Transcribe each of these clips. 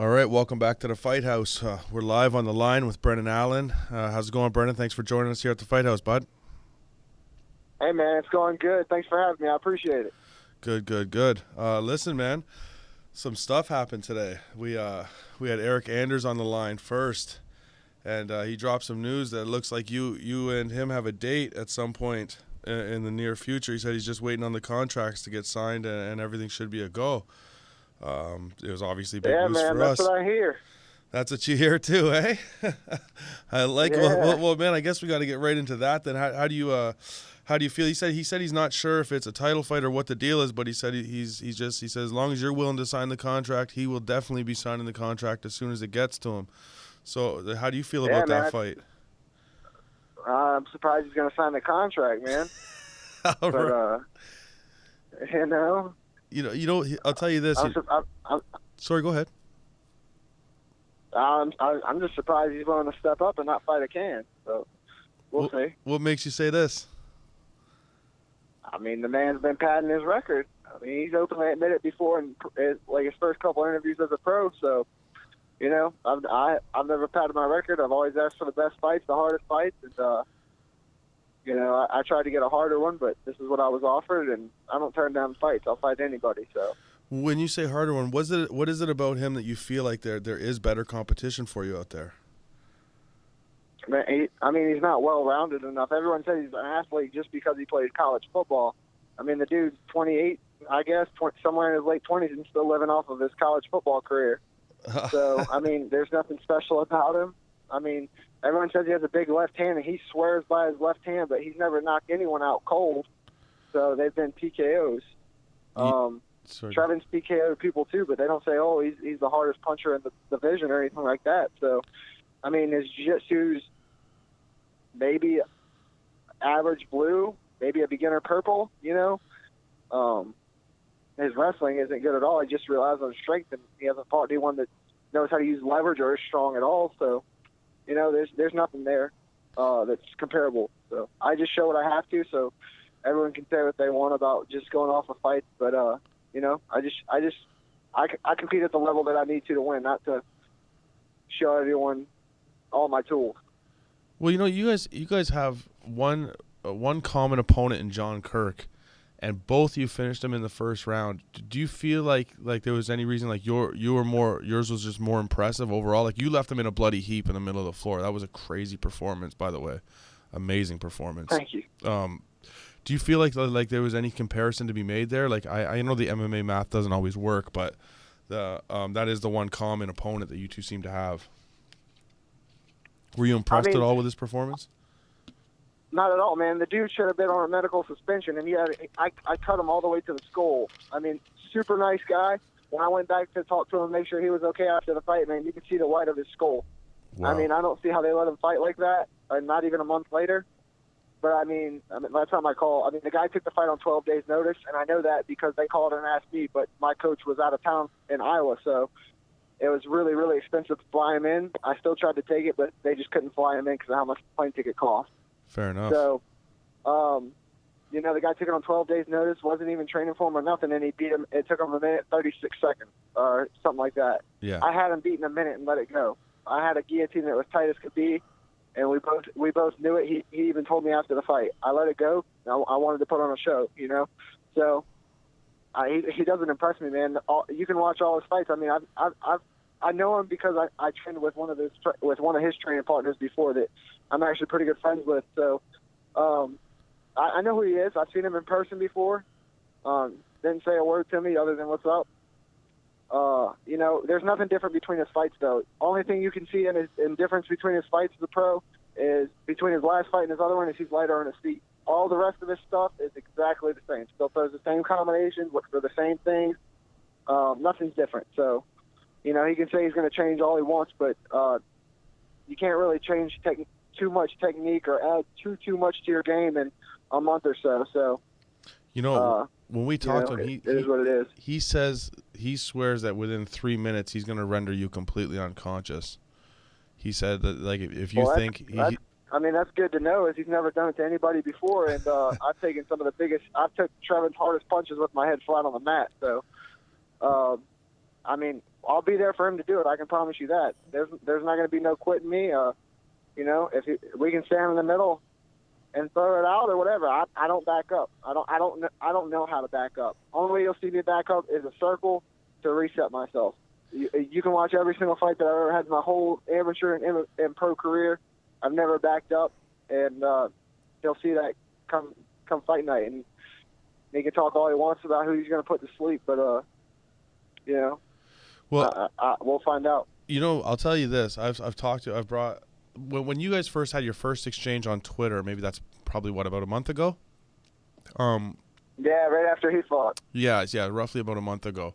All right, welcome back to the Fight House. We're live on the line with Brennan Allen. How's it going, Brennan? Thanks for joining us here at the Fight House, bud. Hey, man, it's going good. Thanks for having me. I appreciate it. Good. Listen, man, some stuff happened today. We had Eric Anders on the line first, and he dropped some news that it looks like you and him have a date at some point in the near future. He said he's just waiting on the contracts to get signed, and everything should be a go. It was obviously big news man, for us. That's what I hear. That's what you hear too, eh? I like. Yeah. Well, man, I guess we got to get right into that. Then, how do you feel? He said he's not sure if it's a title fight or what the deal is, but he said he says as long as you're willing to sign the contract, he will definitely be signing the contract as soon as it gets to him. So, how do you feel about that fight? I'm surprised he's going to sign the contract, man. But you know. I'll tell you this. Sorry, go ahead. I'm just surprised he's willing to step up and not fight a can. So we'll see. What makes you say this? I mean, the man's been padding his record. I mean, he's openly admitted before in his first couple interviews as a pro. So, I've never padded my record. I've always asked for the best fights, the hardest fights, and I tried to get a harder one, but this is what I was offered, and I don't turn down fights. I'll fight anybody. So. When you say harder one, what is it about him that you feel like there is better competition for you out there? He's not well-rounded enough. Everyone says he's an athlete just because he played college football. I mean, the dude's 28, I guess, somewhere in his late 20s and still living off of his college football career. So, I mean, there's nothing special about him. I mean, everyone says he has a big left hand, and he swears by his left hand, but he's never knocked anyone out cold. So they've been TKOs. Trevor's TKO people too, but they don't say, oh, he's the hardest puncher in the division or anything like that. So, I mean, his jiu-jitsu's maybe average blue, maybe a beginner purple, His wrestling isn't good at all. He just relies on strength, and he hasn't fought anyone that knows how to use leverage or is strong at all. So, there's nothing there that's comparable. So I just show what I have to, so everyone can say what they want about just going off a fight. But, I compete at the level that I need to win, not to show everyone all my tools. Well, you guys have one common opponent in John Kirk, and both you finished him in the first round. Do you feel like there was any reason yours was just more impressive overall? Like, you left him in a bloody heap in the middle of the floor. That was a crazy performance, by the way. Amazing performance. Thank you. Do you feel like there was any comparison to be made there? Like, I know the MMA math doesn't always work, but that is the one common opponent that you two seem to have. Were you impressed at all with his performance? Not at all, man. The dude should have been on a medical suspension, and I cut him all the way to the skull. I mean, super nice guy. When I went back to talk to him and make sure he was okay after the fight, man, you could see the white of his skull. Wow. I mean, I don't see how they let him fight like that, not even a month later. But, I mean, that's not my call. I mean, the guy took the fight on 12 days' notice, and I know that because they called and asked me, but my coach was out of town in Iowa, so it was really, really expensive to fly him in. I still tried to take it, but they just couldn't fly him in because of how much the plane ticket cost. Fair enough. So, the guy took it on 12 days' notice, wasn't even training for him or nothing, and he beat him. It took him a minute, 36 seconds, or something like that. Yeah. I had him beat in a minute and let it go. I had a guillotine that was tight as could be, and we both knew it. He even told me after the fight. I let it go. I wanted to put on a show, So he doesn't impress me, man. You can watch all his fights. I mean, I know him because I trained with one of his training partners before that I'm actually pretty good friends with. So I know who he is. I've seen him in person before. Didn't say a word to me other than what's up. There's nothing different between his fights, though. Only thing you can see in difference between his fights as a pro is between his last fight and his other one is he's lighter on his feet. All the rest of his stuff is exactly the same. Still throws the same combinations, looks for the same things. Nothing's different. So, he can say he's going to change all he wants, but you can't really change too much technique or add too much to your game in a month or so. So, when we talked to him, it is what it is. He says he swears that within 3 minutes he's going to render you completely unconscious. He said that, like, if you think that's good to know, as he's never done it to anybody before, and I've taken I've took Trevor's hardest punches with my head flat on the mat. So, I mean, I'll be there for him to do it. I can promise you that. There's not going to be no quitting me. You know, if we can stand in the middle and throw it out or whatever, I don't back up. I don't know how to back up. Only way you'll see me back up is a circle to reset myself. You can watch every single fight that I've ever had in my whole amateur and pro career. I've never backed up, and he'll see that come fight night, and he can talk all he wants about who he's going to put to sleep, but you know, well, we'll find out. You know, I'll tell you this: I've brought when you guys first had your first exchange on Twitter. Maybe that's probably about a month ago. Yeah, right after he fought. Yeah, roughly about a month ago.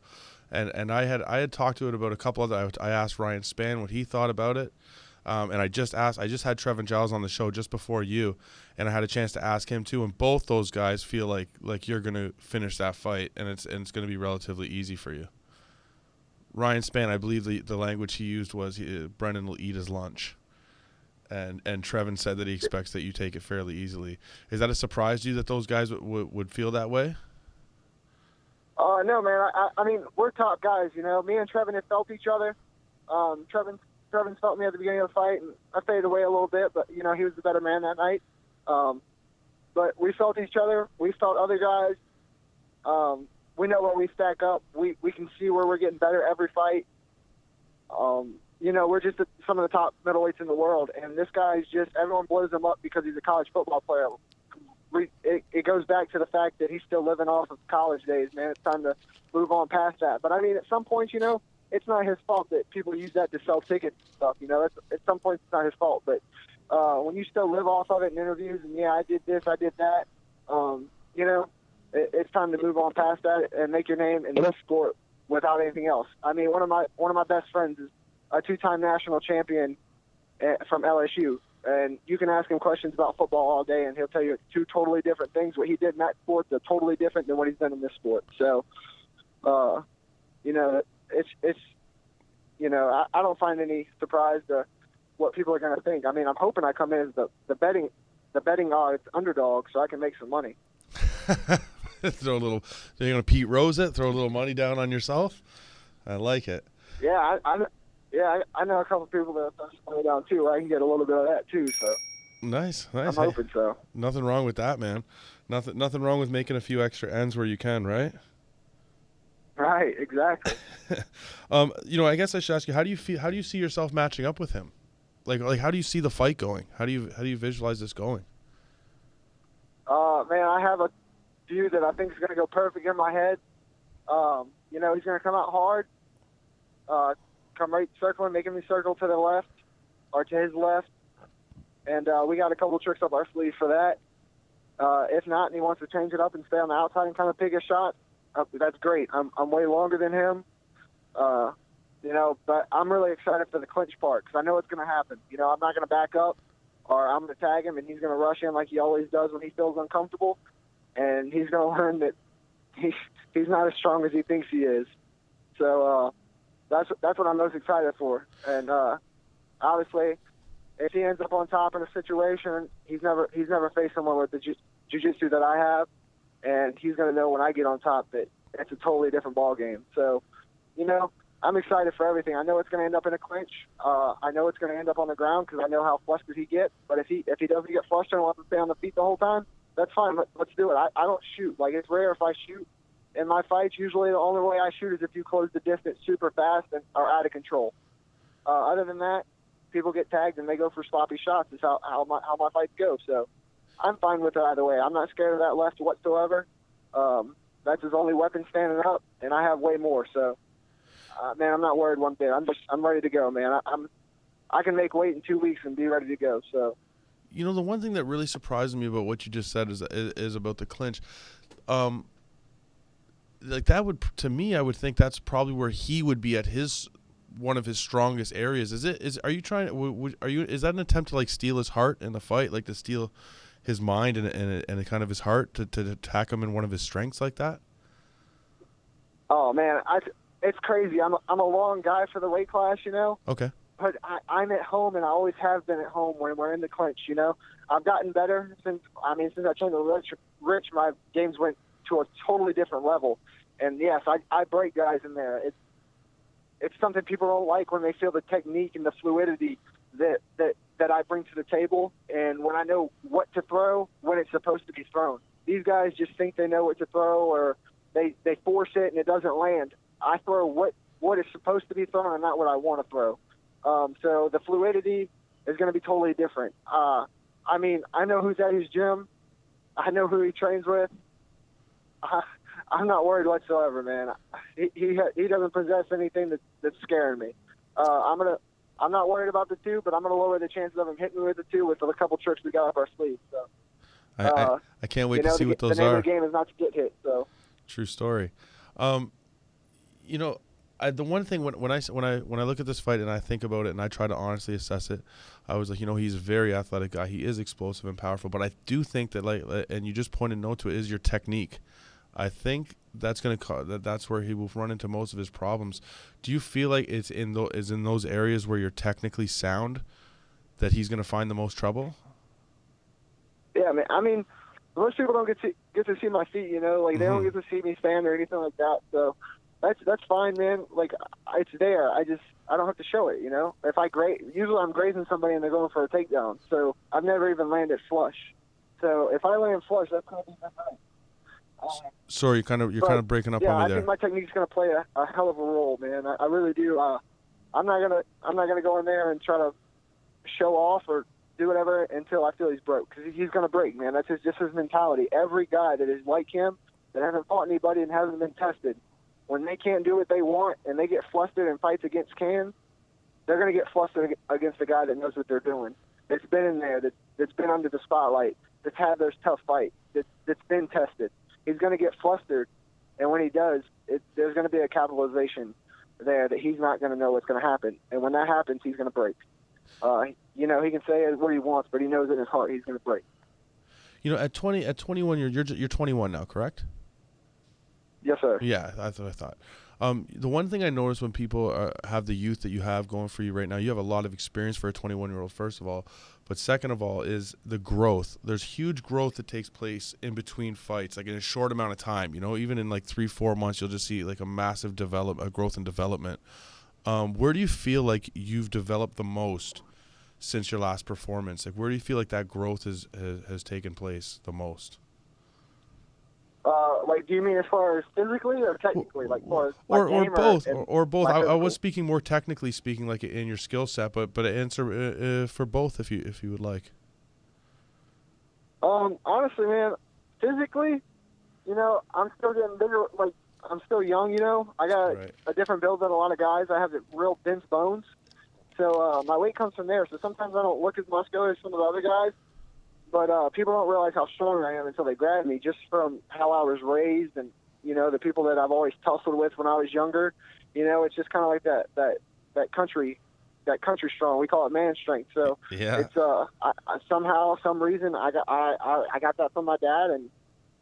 And I had talked to it about a couple other. I asked Ryan Spann what he thought about it, and I just had Trevon Johnson on the show just before you, and I had a chance to ask him too. And both those guys feel like you're gonna finish that fight, and it's gonna be relatively easy for you. Ryan Spann, I believe the language he used was Brendan will eat his lunch, and Trevon said that he expects that you take it fairly easily. Is that a surprise to you that those guys would feel that way? No, man. I mean, we're top guys, you know. Me and Trevon have felt each other. Trevon felt me at the beginning of the fight, and I faded away a little bit, but, you know, he was the better man that night. But we felt each other. We felt other guys. We know where we stack up. We can see where we're getting better every fight. You know, we're just some of the top middleweights in the world, and this guy's just, everyone blows him up because he's a college football player. It goes back to the fact that he's still living off of college days, man. It's time to move on past that. But, I mean, at some point, you know, it's not his fault that people use that to sell tickets and stuff. You know, at some point it's not his fault. But when you still live off of it in interviews and, yeah, I did this, I did that, you know, it's time to move on past that and make your name in this sport without anything else. I mean, one of my best friends is a two-time national champion from LSU. And you can ask him questions about football all day, and he'll tell you two totally different things. What he did in that sport is totally different than what he's done in this sport. So, you know, it's you know, I don't find any surprise to what people are going to think. I mean, I'm hoping I come in as the betting odds underdog so I can make some money. Throw a little. You're going to Pete Rose it. Throw a little money down on yourself. I like it. Yeah, I know a couple of people that throw some money down too. I can get a little bit of that too. So nice. I'm hoping so. Nothing wrong with that, man. Nothing wrong with making a few extra ends where you can, right? Right, exactly. You know, I guess I should ask you, how do you see yourself matching up with him? Like how do you see the fight going? How do you visualize this going? Man, I have a view that I think is going to go perfect in my head. You know, he's going to come out hard, come right circling, making me circle to the left or to his left. And we got a couple tricks up our sleeve for that. If not, and he wants to change it up and stay on the outside and kind of pick a shot, that's great. I'm way longer than him, you know, but I'm really excited for the clinch part because I know it's going to happen. You know, I'm not going to back up or I'm going to tag him and he's going to rush in like he always does when he feels uncomfortable. And he's going to learn that he's not as strong as he thinks he is. So that's what I'm most excited for. And obviously, if he ends up on top in a situation, he's never faced someone with the jiu-jitsu that I have, and he's going to know when I get on top that it's a totally different ball game. So, you know, I'm excited for everything. I know it's going to end up in a clinch. I know it's going to end up on the ground because I know how flustered he gets. But if he doesn't get flustered and wants to stay on the feet the whole time, that's fine. Let's do it. I don't shoot. Like, it's rare if I shoot in my fights. Usually the only way I shoot is if you close the distance super fast and are out of control. Other than that, people get tagged and they go for sloppy shots. Is how my fights go. So I'm fine with it either way. I'm not scared of that left whatsoever. That's his only weapon standing up, and I have way more. So, man, I'm not worried one bit. I'm ready to go, man. I can make weight in 2 weeks and be ready to go. So. You know, the one thing that really surprised me about what you just said is about the clinch. Like that would, to me, I would think that's probably where he would be at one of his strongest areas. Is that an attempt to like steal his heart in the fight, like to steal his mind and kind of his heart to attack him in one of his strengths like that? Oh man, it's crazy. I'm a long guy for the weight class, you know. Okay. But I'm at home, and I always have been at home when we're in the clinch, you know. I've gotten better since I trained with Rich, my games went to a totally different level. And, yes, I break guys in there. it's something people don't like when they feel the technique and the fluidity that I bring to the table, and when I know what to throw when it's supposed to be thrown. These guys just think they know what to throw, or they force it and it doesn't land. I throw what is supposed to be thrown and not what I want to throw. So the fluidity is going to be totally different. I mean, I know who's at his gym. I know who he trains with. I'm not worried whatsoever, man. He doesn't possess anything that's scaring me. I'm not worried about the 2, but I'm gonna lower the chances of him hitting me with the 2 with a couple tricks we got up our sleeves. So I can't wait to see what those the name are. of the game is not to get hit. So True story. You know, the one thing when I look at this fight and I think about it and I try to honestly assess it, I was like, you know, he's a very athletic guy. He is explosive and powerful, but I do think that, like, and you just pointed note to it, is your technique. I think that's going to that's where he will run into most of his problems. Do you feel like it's in those areas where you're technically sound that he's going to find the most trouble? Yeah, man. I mean, most people don't get to see my feet. You know, like they don't get to see me stand or anything like that. So that's fine, man. Like it's there. I don't have to show it. You know, usually I'm grazing somebody and they're going for a takedown. So I've never even landed flush. So if I land flush, that's going to be different. Sorry, you're kind of breaking up on me I there. think my technique's going to play a hell of a role, man. I really do. I'm not gonna go in there and try to show off or do whatever until I feel he's broke, because he's going to break, man. That's just his mentality. Every guy that is like him, that hasn't fought anybody and hasn't been tested, when they can't do what they want and they get flustered in fights against cans, they're going to get flustered against a guy that knows what they're doing. That's been in there, that's been under the spotlight, that's had those tough fights, that's been tested. He's going to get flustered, and when he does, there's going to be a capitalization there that he's not going to know what's going to happen. And when that happens, he's going to break. You know, he can say it what he wants, but he knows in his heart he's going to break. You know, at 21, you're 21 now, correct? Yes, sir. Yeah, that's what I thought. The one thing I notice when people have the youth that you have going for you right now, you have a lot of experience for a 21-year-old, first of all. But second of all is the growth. There's huge growth that takes place in between fights, like in a short amount of time. You know, even in like 3-4 months, you'll just see like a massive growth and development. Where do you feel like you've developed the most since your last performance? Like, where do you feel like that growth has taken place the most? Like, do you mean as far as physically or technically? Like, or both? Or both. I was speaking more technically speaking, like in your skill set, but answer for both if you would like. Honestly, man, physically, you know, I'm still getting bigger. Like, I'm still young, you know. I got a different build than a lot of guys. I have real dense bones. So my weight comes from there. So sometimes I don't look as muscular as some of the other guys. But people don't realize how strong I am until they grab me, just from how I was raised and, you know, the people that I've always tussled with when I was younger. You know, it's just kind of like that country strong. We call it man strength. So yeah. It's somehow, some reason I got that from my dad, and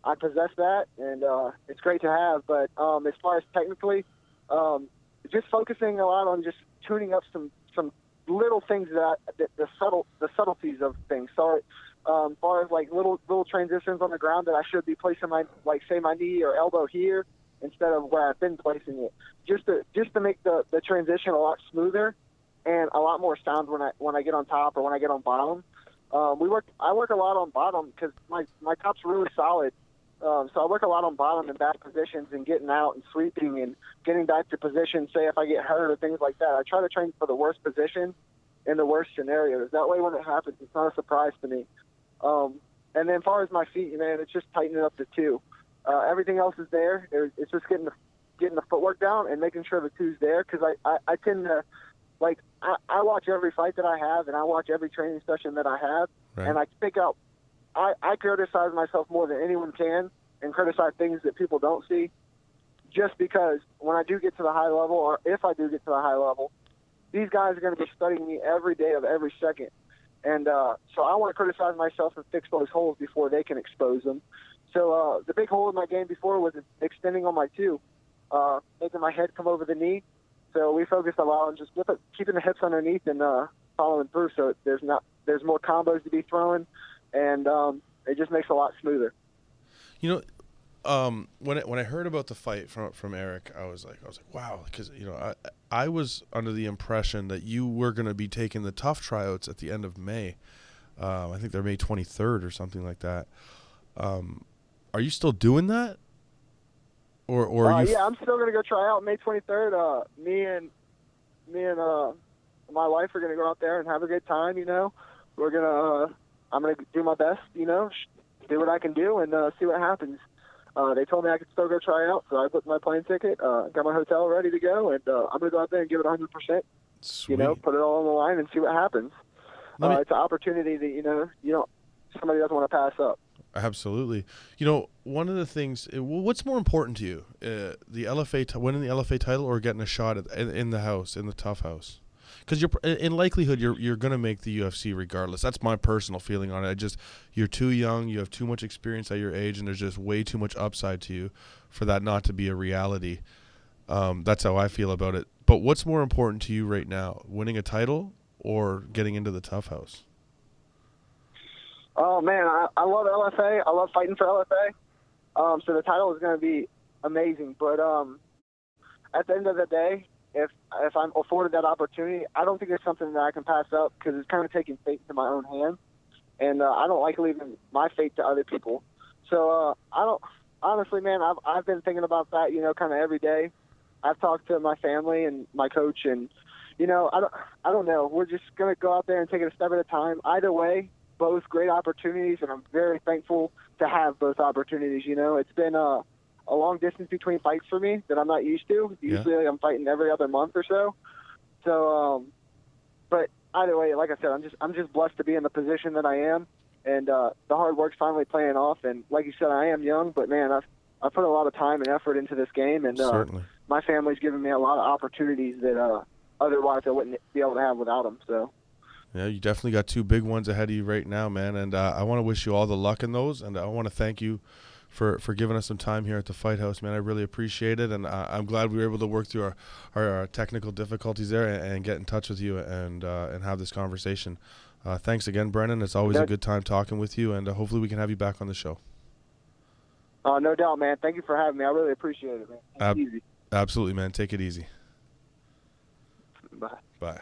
I possess that, and it's great to have. But as far as technically, just focusing a lot on just tuning up some little things the subtleties of things. So as far as like little transitions on the ground that I should be placing my knee or elbow here instead of where I've been placing it, just to make the transition a lot smoother and a lot more sound when I get on top or when I get on bottom. I work a lot on bottom because my top's really solid. So I work a lot on bottom and back positions and getting out and sweeping and getting back to position, say if I get hurt or things like that. I try to train for the worst position in the worst scenarios. That way when it happens, it's not a surprise to me. And then as far as my feet, man, it's just tightening up the 2. Everything else is there. It's just getting the footwork down and making sure the 2's there, because I tend to, like, I watch every fight that I have and I watch every training session that I have, right. And I pick out, I criticize myself more than anyone can and criticize things that people don't see, just because when I do get to the high level, or if I do get to the high level, these guys are going to be studying me every day of every second. And so I want to criticize myself and fix those holes before they can expose them. So the big hole in my game before was extending on my 2, making my head come over the knee. So we focused a lot on just keeping the hips underneath and following through. So there's more combos to be throwing, and it just makes it a lot smoother. You know, when I heard about the fight from Eric, I was like, wow, because I was under the impression that you were going to be taking the tough tryouts at the end of May. I think they're May 23rd or something like that. Are you still doing that? Or are you? Yeah, I'm still gonna go try out May 23rd. Me and my wife are gonna go out there and have a good time. We're gonna I'm gonna do my best. Do what I can do and see what happens. They told me I could still go try out, so I booked my plane ticket, got my hotel ready to go, and I'm gonna go out there and give it 100%. Sweet. Put it all on the line and see what happens. It's an opportunity that somebody doesn't want to pass up. Absolutely. One of the things, what's more important to you, the LFA winning the LFA title or getting a shot in the house, in the tough house? Because in likelihood you're going to make the UFC regardless. That's my personal feeling on it. You're too young, you have too much experience at your age, and there's just way too much upside to you for that not to be a reality. That's how I feel about it. But what's more important to you right now, winning a title or getting into the tough house? Oh, man, I love LFA. I love fighting for LFA. So the title is going to be amazing. But at the end of the day, if I'm afforded that opportunity, I don't think it's something that I can pass up because it's kind of taking fate into my own hands. And I don't like leaving my fate to other people. So honestly, man, I've been thinking about that, kind of every day. I've talked to my family and my coach, and, I don't know. We're just going to go out there and take it a step at a time. Either way, both great opportunities, and I'm very thankful to have both opportunities. It's been a long distance between fights for me that I'm not used to. Usually I'm fighting every other month or so. So, but either way, like I said, I'm just blessed to be in the position that I am, and the hard work's finally paying off. And like you said, I am young, but man, I've put a lot of time and effort into this game, and my family's given me a lot of opportunities that otherwise I wouldn't be able to have without them. So. Yeah, you definitely got two big ones ahead of you right now, man. And I want to wish you all the luck in those. And I want to thank you for giving us some time here at the Fight House, man. I really appreciate it. And I'm glad we were able to work through our technical difficulties there and get in touch with you and have this conversation. Thanks again, Brennan. It's always a good time talking with you. And hopefully we can have you back on the show. No doubt, man. Thank you for having me. I really appreciate it, man. It's easy. Absolutely, man. Take it easy. Bye. Bye.